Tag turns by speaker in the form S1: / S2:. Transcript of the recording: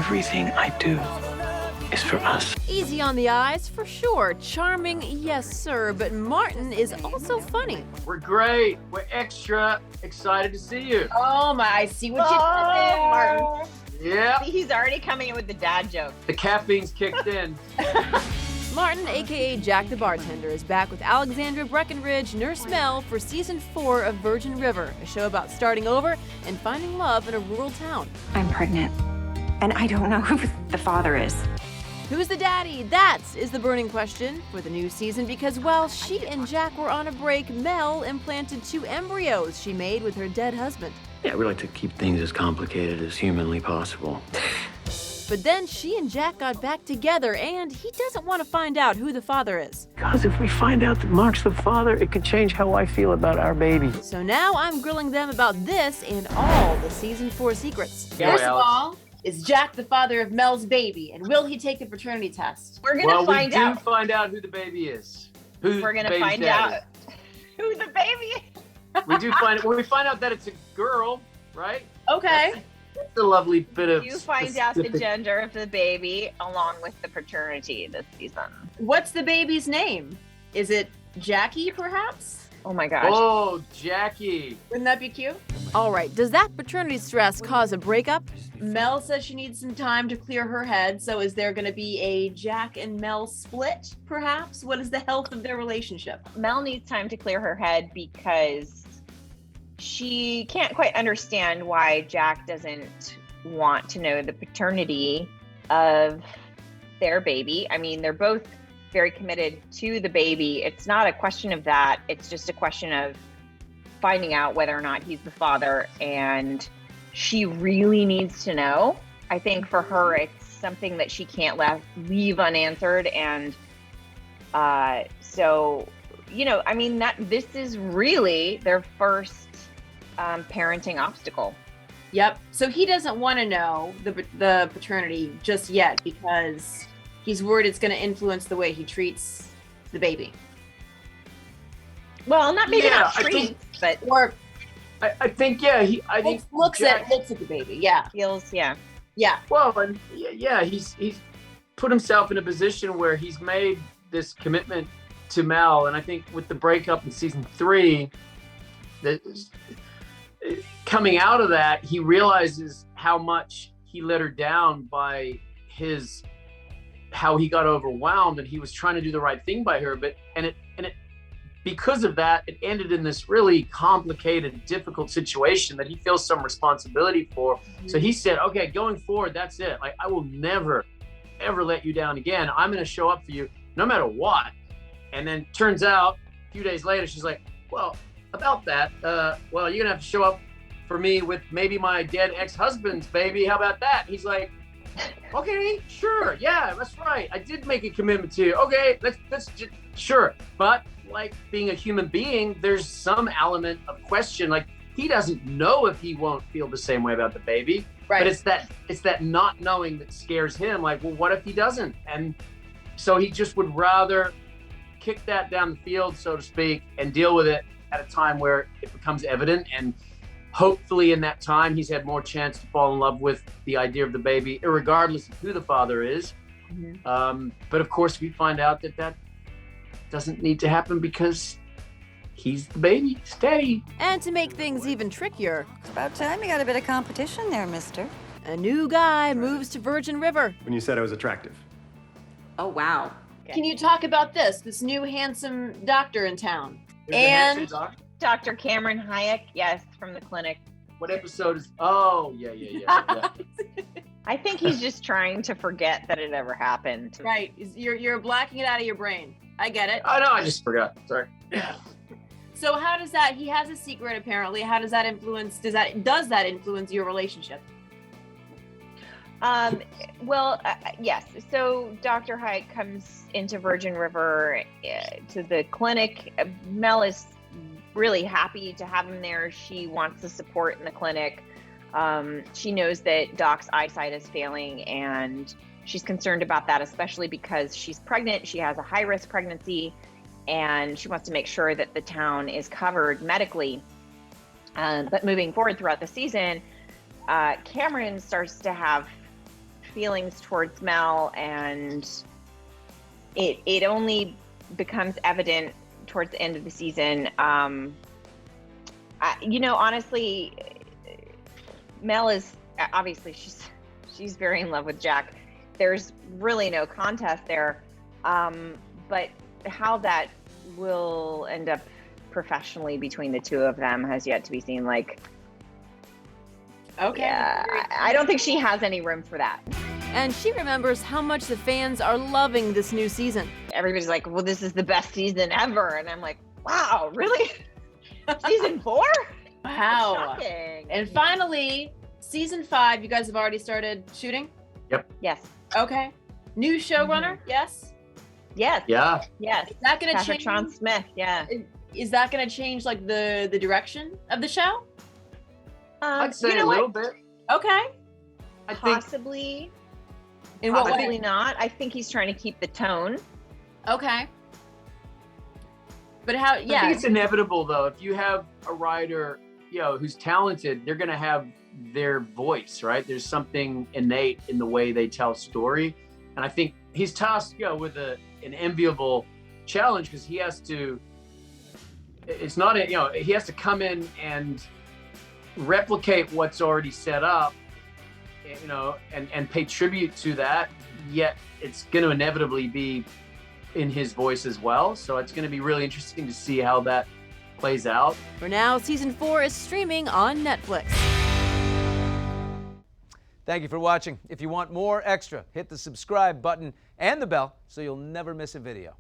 S1: Everything I do is for us.
S2: Easy on the eyes, for sure. Charming, yes, sir. But Martin is also funny.
S3: We're great. We're extra excited to see you.
S4: Oh my, I see what you did there, Martin.
S3: Yeah.
S5: See, he's already coming in with the dad joke.
S3: The caffeine's kicked in.
S2: Martin, aka Jack the Bartender, is back with Alexandra, Breckenridge, Nurse Mel for season 4 of Virgin River, a show about starting over and finding love in a rural town.
S6: I'm pregnant, and I don't know who the father is.
S2: Who's the daddy? That is the burning question for the new season because while she and Jack were on a break, Mel implanted 2 embryos she made with her dead husband.
S1: Yeah, we like to keep things as complicated as humanly possible.
S2: But then she and Jack got back together, and he doesn't want to find out who the father is.
S1: Because if we find out that Mark's the father, it could change how I feel about our baby.
S2: So now I'm grilling them about this and all the season 4 secrets.
S4: First of all, is Jack the father of Mel's baby, and will he take the paternity test?
S5: We're gonna find out.
S3: We do find out who the baby is.
S5: We're gonna find out who the baby is.
S3: We do find we find out that it's a girl, right?
S4: Okay.
S3: That's a lovely bit of.
S5: You find out the gender of the baby along with the paternity this season.
S4: What's the baby's name? Is it Jackie, perhaps?
S5: Oh my gosh.
S3: Oh, Jackie.
S4: Wouldn't that be cute?
S2: All right, does that paternity stress cause a breakup?
S4: Mel says she needs some time to clear her head, so is there going to be a Jack and Mel split, perhaps? What is the health of their relationship?
S5: Mel needs time to clear her head because she can't quite understand why Jack doesn't want to know the paternity of their baby. I mean, they're both very committed to the baby. It's not a question of that. It's just a question of finding out whether or not he's the father, and she really needs to know. I think for her, it's something that she can't leave unanswered. And so, you know, I mean, this is really their first parenting obstacle.
S4: Yep. So he doesn't want to know the paternity just yet because he's worried it's going to influence the way he treats the baby.
S5: Well, not treats, but
S4: or
S3: I think he
S4: looks at the baby. Yeah.
S5: Feels yeah.
S3: Well, and he's put himself in a position where he's made this commitment to Mel, and I think with the breakup in season 3, that coming out of that, he realizes how much he let her down by how he got overwhelmed, and he was trying to do the right thing by her, but because of that, it ended in this really complicated, difficult situation that he feels some responsibility for. Mm-hmm. So he said, okay, going forward, that's it. Like, I will never, ever let you down again. I'm going to show up for you no matter what. And then turns out a few days later, she's like, well, about that, well, you're going to have to show up for me with maybe my dead ex-husband's baby. How about that? He's like, okay, sure. Yeah, that's right. I did make a commitment to you. Okay, let's just, sure. But like being a human being, there's some element of question. Like, he doesn't know if he won't feel the same way about the baby. Right. But it's that not knowing that scares him. Like, well, what if he doesn't? And so he just would rather kick that down the field, so to speak, and deal with it at a time where it becomes evident. And hopefully in that time, he's had more chance to fall in love with the idea of the baby, regardless of who the father is. Mm-hmm. But of course, we find out that doesn't need to happen because he's the baby, steady.
S2: And to make things even trickier,
S7: It's about time you got a bit of competition there, mister.
S2: a new guy moves to Virgin River.
S8: When you said I was attractive.
S6: Oh, wow.
S4: Can you talk about this new handsome doctor in town?
S3: There's a handsome doctor.
S5: Dr. Cameron Hayek, yes, from the clinic.
S3: What episode is? Oh, yeah.
S5: I think he's just trying to forget that it ever happened.
S4: Right. You're blacking it out of your brain. I get it.
S3: Oh, no, I just forgot. Sorry.
S4: So how does that, he has a secret apparently, how does that influence, does that influence your relationship?
S5: Yes. So Dr. Hayek comes into Virgin River to the clinic. Mel is really happy to have him there. She wants the support in the clinic. She knows that Doc's eyesight is failing, and she's concerned about that, especially because she's pregnant. She has a high-risk pregnancy, and she wants to make sure that the town is covered medically. But moving forward throughout the season, Cameron starts to have feelings towards Mel, and it only becomes evident towards the end of the season. Honestly, Mel is obviously she's very in love with Jack. There's really no contest there, but how that will end up professionally between the two of them has yet to be seen. Like,
S4: Okay.
S5: yeah, I don't think she has any room for that.
S2: And she remembers how much the fans are loving this new season.
S5: Everybody's like, well, this is the best season ever. And I'm like, wow, really? Season 4?
S4: Wow.
S5: Shocking.
S4: And finally, season 5, you guys have already started shooting?
S5: Yes.
S4: Okay. New showrunner? Yes?
S5: Yes.
S3: Yeah.
S5: Yes.
S4: Is that going to
S5: Patrick
S4: change?
S5: Sean Smith. Yeah.
S4: Is that going to change like the direction of the show?
S3: I'd say
S5: you know
S3: a little
S5: what?
S3: bit.
S4: Okay.
S3: I think
S5: Possibly.
S4: In what
S5: Possibly
S4: way?
S5: not. I think he's trying to keep the tone.
S4: Okay. But how?
S3: I
S4: Yeah.
S3: think it's inevitable, though. If you have a writer, who's talented, they're going to have their voice, right? There's something innate in the way they tell story, and I think he's tasked, with an enviable challenge because he has to. It's not he has to come in and replicate what's already set up, and pay tribute to that. Yet it's going to inevitably be in his voice as well. So it's going to be really interesting to see how that plays out.
S2: For now, season 4 is streaming on Netflix.
S8: Thank you for watching. If you want more extra, hit the subscribe button and the bell so you'll never miss a video.